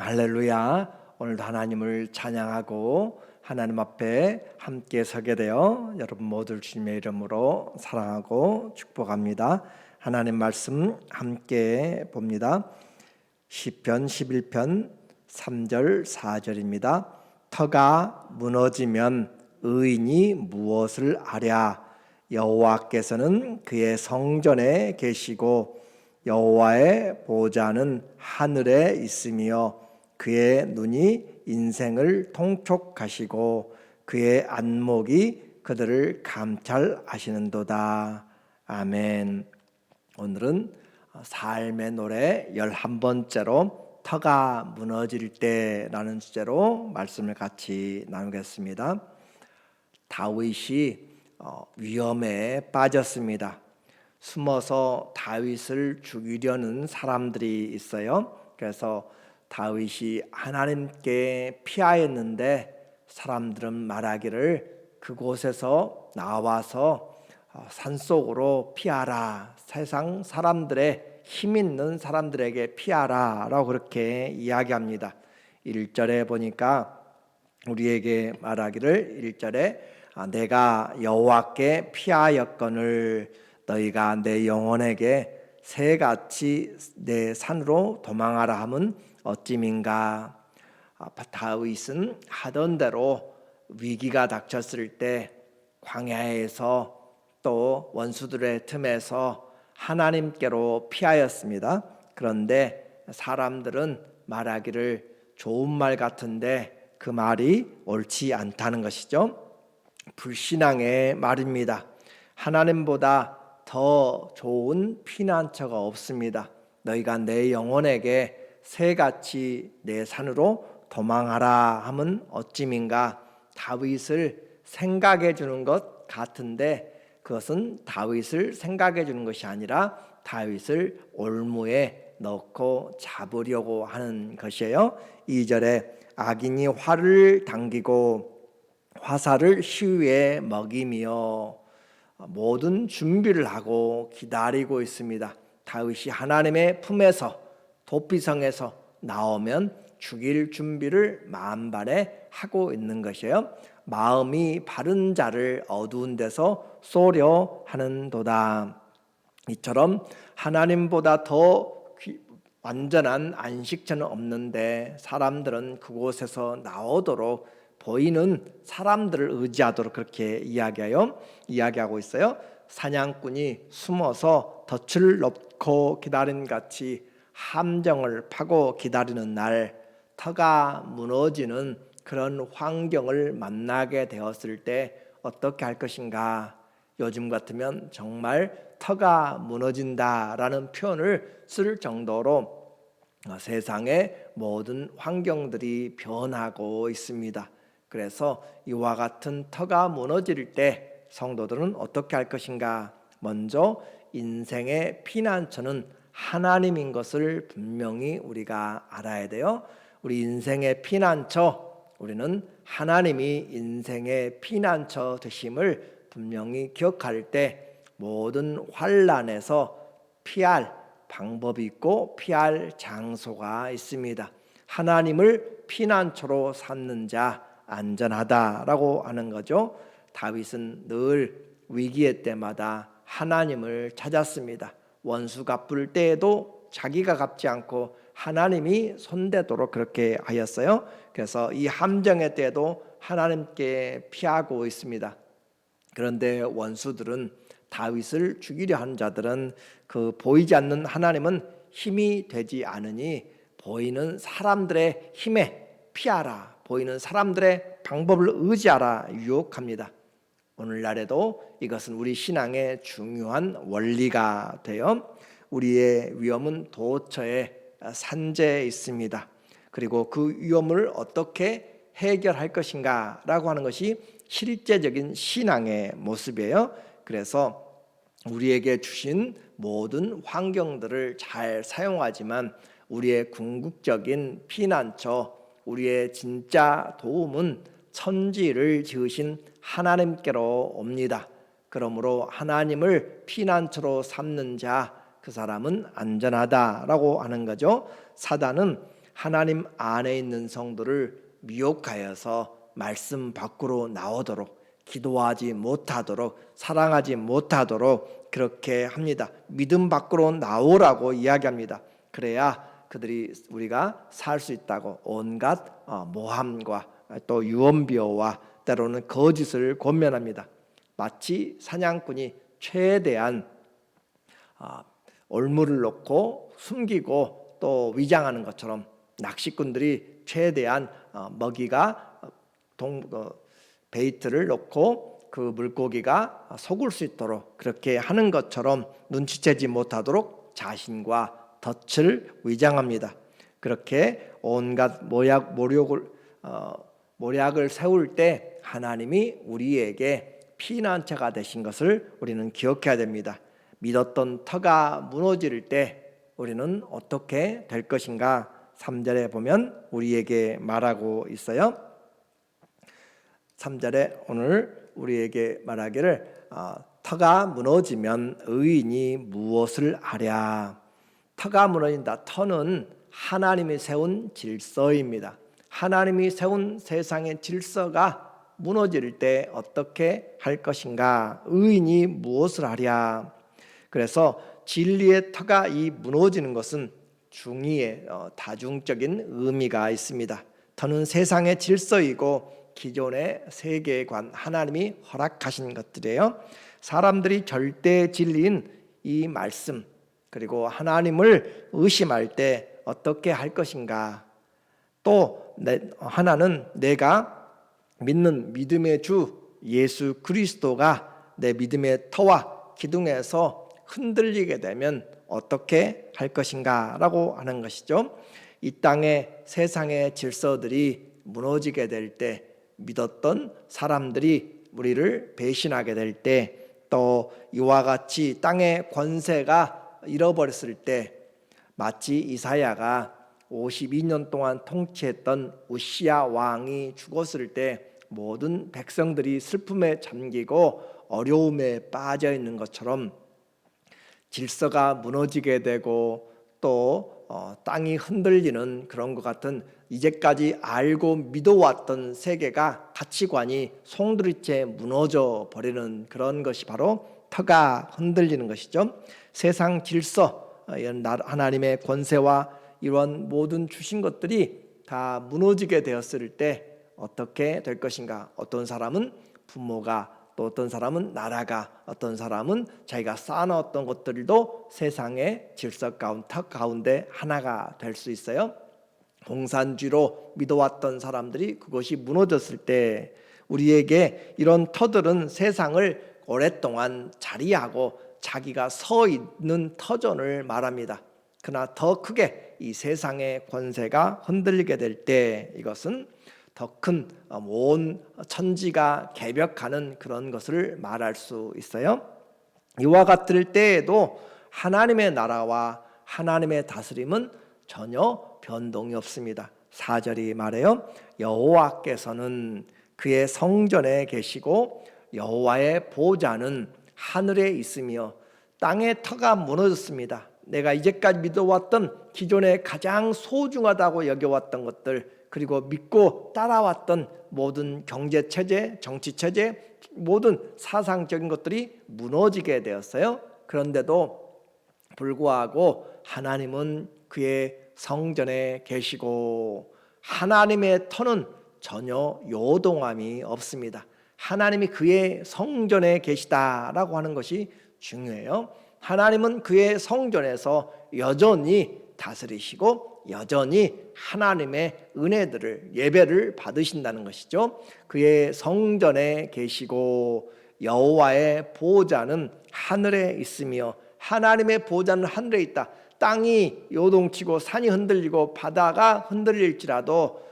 할렐루야. 오늘도 하나님을 찬양하고 하나님 앞에 함께 서게 되어 여러분 모두 주님의 이름으로 사랑하고 축복합니다. 하나님 말씀 함께 봅니다. 시편 11편 3절 4절입니다. 터가 무너지면 의인이 무엇을 아랴. 여호와께서는 그의 성전에 계시고 여호와의 보좌는 하늘에 있으며 그의 눈이 인생을 통촉하시고 그의 안목이 그들을 감찰하시는도다. 아멘. 오늘은 삶의 노래 11번째로 터가 무너질 때라는 주제로 말씀을 같이 나누겠습니다. 다윗이 위험에 빠졌습니다. 숨어서 다윗을 죽이려는 사람들이 있어요. 그래서 다윗이 하나님께 피하였는데 사람들은 말하기를 그곳에서 나와서 산속으로 피하라. 세상 사람들의 힘 있는 사람들에게 피하라 라고 그렇게 이야기합니다. 1절에 보니까 우리에게 말하기를 1절에 내가 여호와께 피하였거늘 너희가 내 영혼에게 새같이 내 산으로 도망하라 함은 어찌민가. 다윗은 하던 대로 위기가 닥쳤을 때 광야에서 또 원수들의 틈에서 하나님께로 피하였습니다. 그런데 사람들은 말하기를 좋은 말 같은데 그 말이 옳지 않다는 것이죠. 불신앙의 말입니다. 하나님보다 더 좋은 피난처가 없습니다. 너희가 내 영혼에게 새같이 내 산으로 도망하라 함은 어찌민가. 다윗을 생각해 주는 것 같은데 그것은 다윗을 생각해 주는 것이 아니라 다윗을 올무에 넣고 잡으려고 하는 것이에요. 2절에 악인이 활을 당기고 화살을 시위에 먹이며 모든 준비를 하고 기다리고 있습니다. 다윗이 하나님의 품에서 도피성에서 나오면 죽일 준비를 만반에 하고 있는 것이에요. 마음이 바른 자를 어두운 데서 쏘려 하는도다. 이처럼 하나님보다 더 완전한 안식처는 없는데 사람들은 그곳에서 나오도록 보이는 사람들을 의지하도록 그렇게 이야기하고 있어요. 사냥꾼이 숨어서 덫을 놓고 기다린 같이 함정을 파고 기다리는 날, 터가 무너지는 그런 환경을 만나게 되었을 때 어떻게 할 것인가. 요즘 같으면 정말 터가 무너진다라는 표현을 쓸 정도로 세상의 모든 환경들이 변하고 있습니다. 그래서 이와 같은 터가 무너질 때 성도들은 어떻게 할 것인가? 먼저 인생의 피난처는 하나님인 것을 분명히 우리가 알아야 돼요. 우리 인생의 피난처, 우리는 하나님이 인생의 피난처 되심을 분명히 기억할 때 모든 환난에서 피할 방법이 있고 피할 장소가 있습니다. 하나님을 피난처로 삼는 자 안전하다라고 하는 거죠. 다윗은 늘 위기의 때마다 하나님을 찾았습니다. 원수 갚을 때에도 자기가 갚지 않고 하나님이 손대도록 그렇게 하였어요. 그래서 이 함정의 때도 하나님께 피하고 있습니다. 그런데 원수들은 다윗을 죽이려 하는 자들은 그 보이지 않는 하나님은 힘이 되지 않으니 보이는 사람들의 힘에 피하라. 보이는 사람들의 방법을 의지하라 유혹합니다. 오늘날에도 이것은 우리 신앙의 중요한 원리가 되어 우리의 위험은 도처에 산재에 있습니다. 그리고 그 위험을 어떻게 해결할 것인가 라고 하는 것이 실제적인 신앙의 모습이에요. 그래서 우리에게 주신 모든 환경들을 잘 사용하지만 우리의 궁극적인 피난처, 우리의 진짜 도움은 천지를 지으신 하나님께로 옵니다. 그러므로 하나님을 피난처로 삼는 자, 그 사람은 안전하다라고 하는 거죠. 사단은 하나님 안에 있는 성도를 미혹하여서 말씀 밖으로 나오도록, 기도하지 못하도록, 사랑하지 못하도록 그렇게 합니다. 믿음 밖으로 나오라고 이야기합니다. 그래야 그들이 우리가 살 수 있다고 온갖 모함과 또 유언비어와 때로는 거짓을 권면합니다. 마치 사냥꾼이 최대한 올무를 놓고 숨기고 또 위장하는 것처럼 낚시꾼들이 최대한 먹이가 베이트를 놓고 그 물고기가 속을 수 있도록 그렇게 하는 것처럼 눈치채지 못하도록 자신과 덫을 위장합니다. 그렇게 온갖 모략을 세울 때 하나님이 우리에게 피난처가 되신 것을 우리는 기억해야 됩니다. 믿었던 터가 무너질 때 우리는 어떻게 될 것인가? 3절에 보면 우리에게 말하고 있어요. 3절에 오늘 우리에게 말하기를 터가 무너지면 의인이 무엇을 하랴. 터가 무너진다. 터는 하나님이 세운 질서입니다. 하나님이 세운 세상의 질서가 무너질 때 어떻게 할 것인가? 의인이 무엇을 하랴. 그래서 진리의 터가 이 무너지는 것은 중의의 다중적인 의미가 있습니다. 터는 세상의 질서이고 기존의 세계관, 하나님이 허락하신 것들이에요. 사람들이 절대 진리인 이 말씀 그리고 하나님을 의심할 때 어떻게 할 것인가? 또 하나는 내가 믿는 믿음의 주 예수 그리스도가 내 믿음의 터와 기둥에서 흔들리게 되면 어떻게 할 것인가 라고 하는 것이죠. 이 땅의 세상의 질서들이 무너지게 될 때, 믿었던 사람들이 우리를 배신하게 될 때, 또 이와 같이 땅의 권세가 잃어버렸을 때, 마치 이사야가 52년 동안 통치했던 우시야 왕이 죽었을 때 모든 백성들이 슬픔에 잠기고 어려움에 빠져 있는 것처럼 질서가 무너지게 되고 또 땅이 흔들리는 그런 것 같은 이제까지 알고 믿어왔던 세계가 가치관이 송두리째 무너져 버리는 그런 것이 바로 터가 흔들리는 것이죠. 세상 질서, 하나님의 권세와 이런 모든 주신 것들이 다 무너지게 되었을 때 어떻게 될 것인가? 어떤 사람은 부모가, 또 어떤 사람은 나라가, 어떤 사람은 자기가 쌓아놓았던 것들도 세상의 질서 가운데 하나가 될 수 있어요. 공산주의로 믿어왔던 사람들이 그것이 무너졌을 때 우리에게 이런 터들은 세상을 오랫동안 자리하고 자기가 서 있는 터전을 말합니다. 그러나 더 크게 이 세상의 권세가 흔들리게 될 때 이것은 더 큰 온 천지가 개벽하는 그런 것을 말할 수 있어요. 이와 같을 때에도 하나님의 나라와 하나님의 다스림은 전혀 변동이 없습니다. 4절이 말해요. 여호와께서는 그의 성전에 계시고 여호와의 보좌는 하늘에 있으며 땅의 터가 무너졌습니다. 내가 이제까지 믿어왔던 기존에 가장 소중하다고 여겨왔던 것들, 그리고 믿고 따라왔던 모든 경제체제, 정치체제, 모든 사상적인 것들이 무너지게 되었어요. 그런데도 불구하고 하나님은 그의 성전에 계시고 하나님의 터는 전혀 요동함이 없습니다. 하나님이 그의 성전에 계시다라고 하는 것이 중요해요. 하나님은 그의 성전에서 여전히 다스리시고 여전히 하나님의 은혜들을, 예배를 받으신다는 것이죠. 그의 성전에 계시고 여호와의 보좌는 하늘에 있으며, 하나님의 보좌는 하늘에 있다. 땅이 요동치고 산이 흔들리고 바다가 흔들릴지라도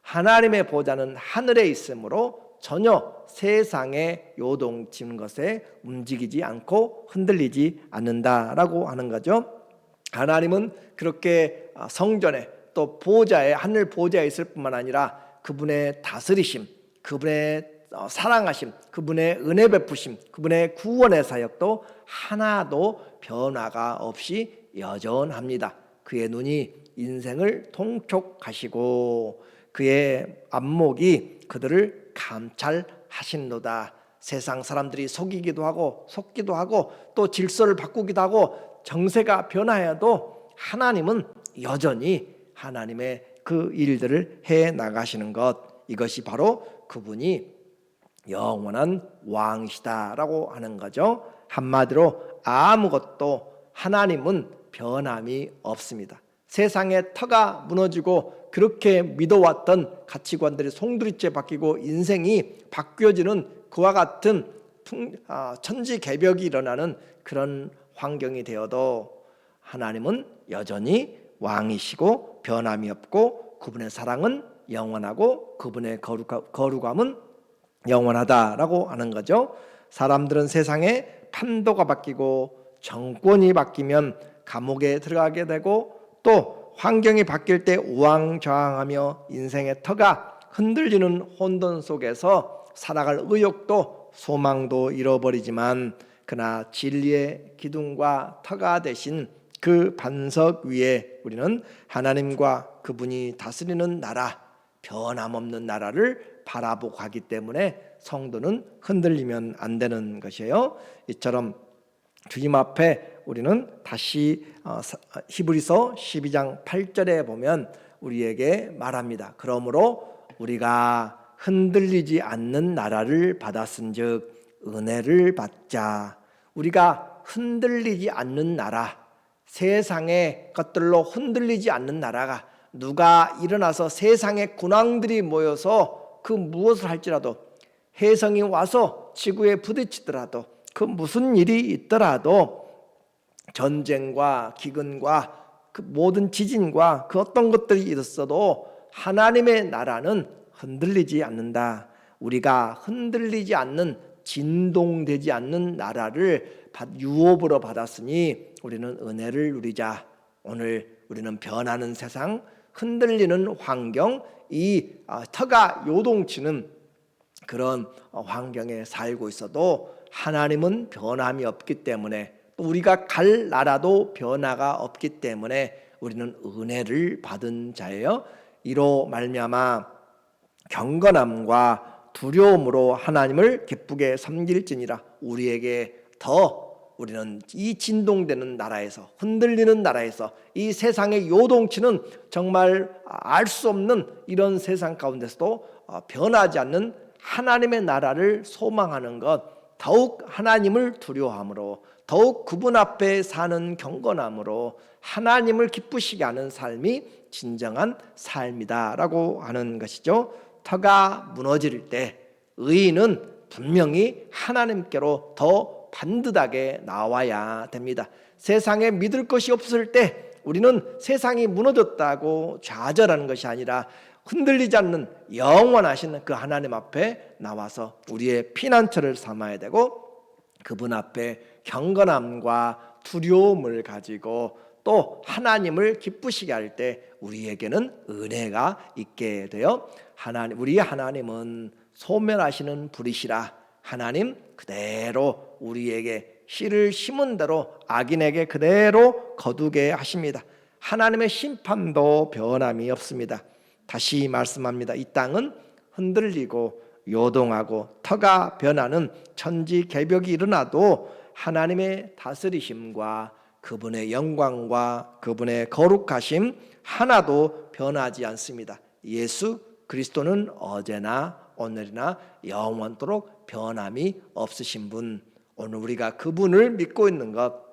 하나님의 보좌는 하늘에 있으므로 전혀 세상에 요동치는 것에 움직이지 않고 흔들리지 않는다라고 하는 거죠. 하나님은 그렇게 성전에 또 보좌에, 하늘 보좌에 있을 뿐만 아니라 그분의 다스리심, 그분의 사랑하심, 그분의 은혜 베푸심, 그분의 구원의 사역도 하나도 변화가 없이 여전합니다. 그의 눈이 인생을 통촉하시고 그의 안목이 그들을 감찰하시는도다. 세상 사람들이 속이기도 하고 속기도 하고 또 질서를 바꾸기도 하고 정세가 변화해도 하나님은 여전히 하나님의 그 일들을 해 나가시는 것, 이것이 바로 그분이 영원한 왕이시다라고 하는 거죠. 한마디로 아무것도 하나님은 변함이 없습니다. 세상의 터가 무너지고 그렇게 믿어왔던 가치관들이 송두리째 바뀌고 인생이 바뀌어지는 그와 같은 천지개벽이 일어나는 그런 환경이 되어도 하나님은 여전히 왕이시고 변함이 없고 그분의 사랑은 영원하고 그분의 거룩함은 영원하다라고 하는 거죠. 사람들은 세상에 판도가 바뀌고 정권이 바뀌면 감옥에 들어가게 되고 또 환경이 바뀔 때 우왕좌왕하며 인생의 터가 흔들리는 혼돈 속에서 살아갈 의욕도 소망도 잃어버리지만 그러나 진리의 기둥과 터가 되신 그 반석 위에 우리는 하나님과 그분이 다스리는 나라, 변함없는 나라를 바라보고 가기 때문에 성도는 흔들리면 안 되는 것이에요. 이처럼 주님 앞에 우리는 다시 히브리서 12장 8절에 보면 우리에게 말합니다. 그러므로 우리가 흔들리지 않는 나라를 받았은즉 은혜를 받자. 우리가 흔들리지 않는 나라, 세상의 것들로 흔들리지 않는 나라가 누가 일어나서 세상의 군왕들이 모여서 그 무엇을 할지라도 해성이 와서 지구에 부딪히더라도 그 무슨 일이 있더라도 전쟁과 기근과 그 모든 지진과 그 어떤 것들이 있었어도 하나님의 나라는 흔들리지 않는다. 우리가 흔들리지 않는 진동되지 않는 나라를 유업으로 받았으니 우리는 은혜를 누리자. 오늘 우리는 변하는 세상, 흔들리는 환경, 이 터가 요동치는 그런 환경에 살고 있어도 하나님은 변함이 없기 때문에 또 우리가 갈 나라도 변화가 없기 때문에 우리는 은혜를 받은 자예요. 이로 말미암아 경건함과 두려움으로 하나님을 기쁘게 섬길지니라. 우리에게 더 우리는 이 진동되는 나라에서 흔들리는 나라에서 이 세상의 요동치는 정말 알 수 없는 이런 세상 가운데서도 변하지 않는 하나님의 나라를 소망하는 것, 더욱 하나님을 두려워함으로 더욱 그분 앞에 사는 경건함으로 하나님을 기쁘시게 하는 삶이 진정한 삶이다라고 하는 것이죠. 터가 무너질 때 의인은 분명히 하나님께로 더 반듯하게 나와야 됩니다. 세상에 믿을 것이 없을 때 우리는 세상이 무너졌다고 좌절하는 것이 아니라 흔들리지 않는 영원하신 그 하나님 앞에 나와서 우리의 피난처를 삼아야 되고 그분 앞에 경건함과 두려움을 가지고 또 하나님을 기쁘시게 할 때 우리에게는 은혜가 있게 되어 우리 하나님은 소멸하시는 불이시라. 하나님 그대로 우리에게 씨를 심은 대로 악인에게 그대로 거두게 하십니다. 하나님의 심판도 변함이 없습니다. 다시 말씀합니다. 이 땅은 흔들리고 요동하고 터가 변하는 천지개벽이 일어나도 하나님의 다스리심과 그분의 영광과 그분의 거룩하심 하나도 변하지 않습니다. 예수 그리스도는 어제나 오늘이나 영원토록 변함이 없으신 분, 오늘 우리가 그분을 믿고 있는 것,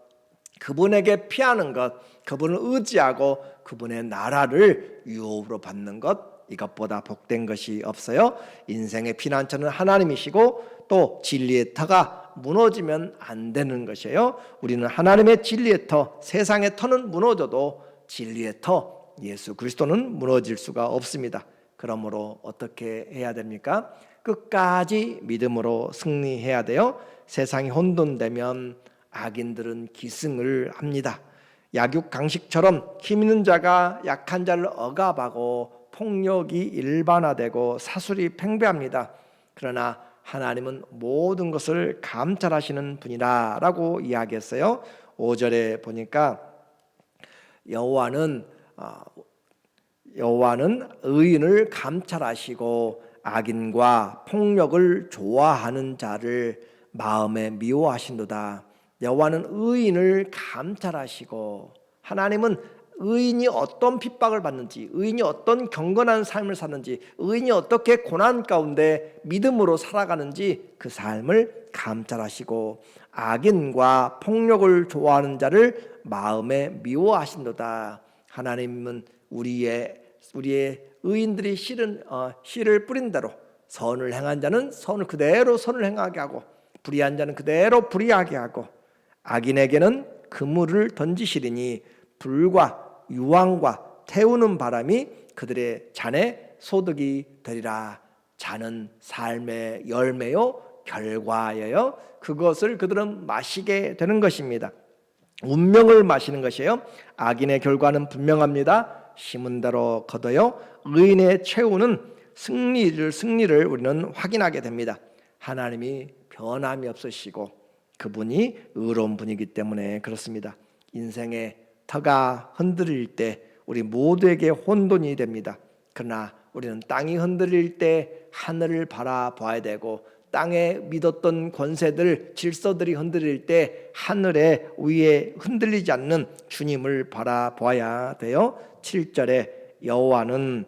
그분에게 피하는 것, 그분을 의지하고 그분의 나라를 유업으로 받는 것, 이것보다 복된 것이 없어요. 인생의 피난처는 하나님이시고 또 진리의 터가 무너지면 안 되는 것이에요. 우리는 하나님의 진리의 터, 세상의 터는 무너져도 진리의 터, 예수 그리스도는 무너질 수가 없습니다. 그러므로 어떻게 해야 됩니까? 끝까지 믿음으로 승리해야 돼요. 세상이 혼돈되면 악인들은 기승을 합니다. 약육강식처럼 힘 있는 자가 약한 자를 억압하고 폭력이 일반화되고 사술이 팽배합니다. 그러나 하나님은 모든 것을 감찰하시는 분이라고 이야기했어요. 5절에 보니까 여호와는 여호와는 의인을 감찰하시고 악인과 폭력을 좋아하는 자를 마음에 미워하신도다. 여호와는 의인을 감찰하시고, 하나님은 의인이 어떤 핍박을 받는지, 의인이 어떤 경건한 삶을 사는지, 의인이 어떻게 고난 가운데 믿음으로 살아가는지 그 삶을 감찰하시고 악인과 폭력을 좋아하는 자를 마음에 미워하신도다. 하나님은 우리의 의인들이 씨를 뿌린 대로 선을 행한 자는 선을 그대로 선을 행하게 하고, 불의한 자는 그대로 불의하게 하고, 악인에게는 그물을 던지시리니 불과 유황과 태우는 바람이 그들의 잔에 소득이 되리라. 잔은 삶의 열매요 결과여요. 그것을 그들은 마시게 되는 것입니다. 운명을 마시는 것이에요. 악인의 결과는 분명합니다. 심은 대로 거둬요. 의인의 최후는 승리를 우리는 확인하게 됩니다. 하나님이 변함이 없으시고 그분이 의로운 분이기 때문에 그렇습니다. 인생의 터가 흔들릴 때 우리 모두에게 혼돈이 됩니다. 그러나 우리는 땅이 흔들릴 때 하늘을 바라봐야 되고, 땅에 믿었던 권세들, 질서들이 흔들릴 때 하늘의 위에 흔들리지 않는 주님을 바라봐야 돼요. 7절에 여호와는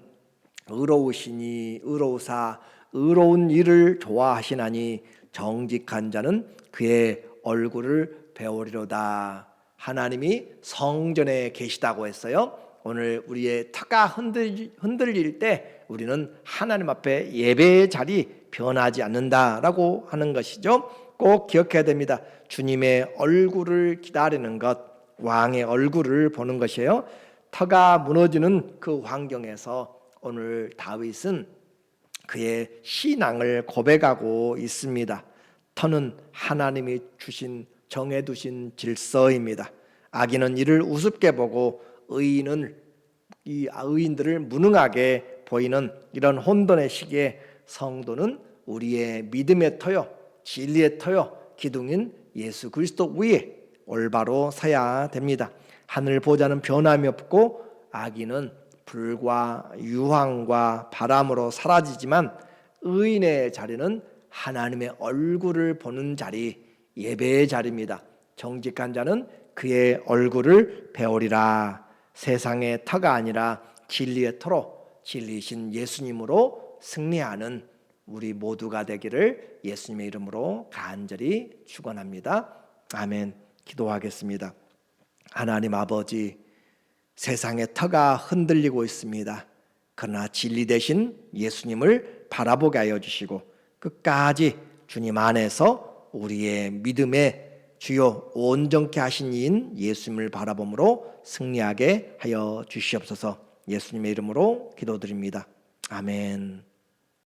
의로우시니 의로우사 의로운 일을 좋아하시나니 정직한 자는 그의 얼굴을 배우리로다. 하나님이 성전에 계시다고 했어요. 오늘 우리의 터가 흔들릴 때 우리는 하나님 앞에 예배의 자리 변하지 않는다라고 하는 것이죠. 꼭 기억해야 됩니다. 주님의 얼굴을 기다리는 것, 왕의 얼굴을 보는 것이에요. 터가 무너지는 그 환경에서 오늘 다윗은 그의 신앙을 고백하고 있습니다. 터는 하나님이 주신 정해두신 질서입니다. 악인은 이를 우습게 보고 의인들을 무능하게 보이는 이런 혼돈의 시기에 성도는 우리의 믿음의 터요, 진리의 터요, 기둥인 예수 그리스도 위에 올바로 서야 됩니다. 하늘 보좌는 변함이 없고 악인은 불과 유황과 바람으로 사라지지만 의인의 자리는 하나님의 얼굴을 보는 자리, 예배의 자리입니다. 정직한 자는 그의 얼굴을 배우리라. 세상의 터가 아니라 진리의 터로 진리이신 예수님으로 승리하는 우리 모두가 되기를 예수님의 이름으로 간절히 축원합니다. 아멘. 기도하겠습니다. 하나님 아버지, 세상의 터가 흔들리고 있습니다. 그러나 진리 되신 예수님을 바라보게 하여 주시고 끝까지 주님 안에서 우리의 믿음의 주요 온전케 하신 이인 예수님을 바라봄으로 승리하게 하여 주시옵소서. 예수님의 이름으로 기도드립니다. 아멘.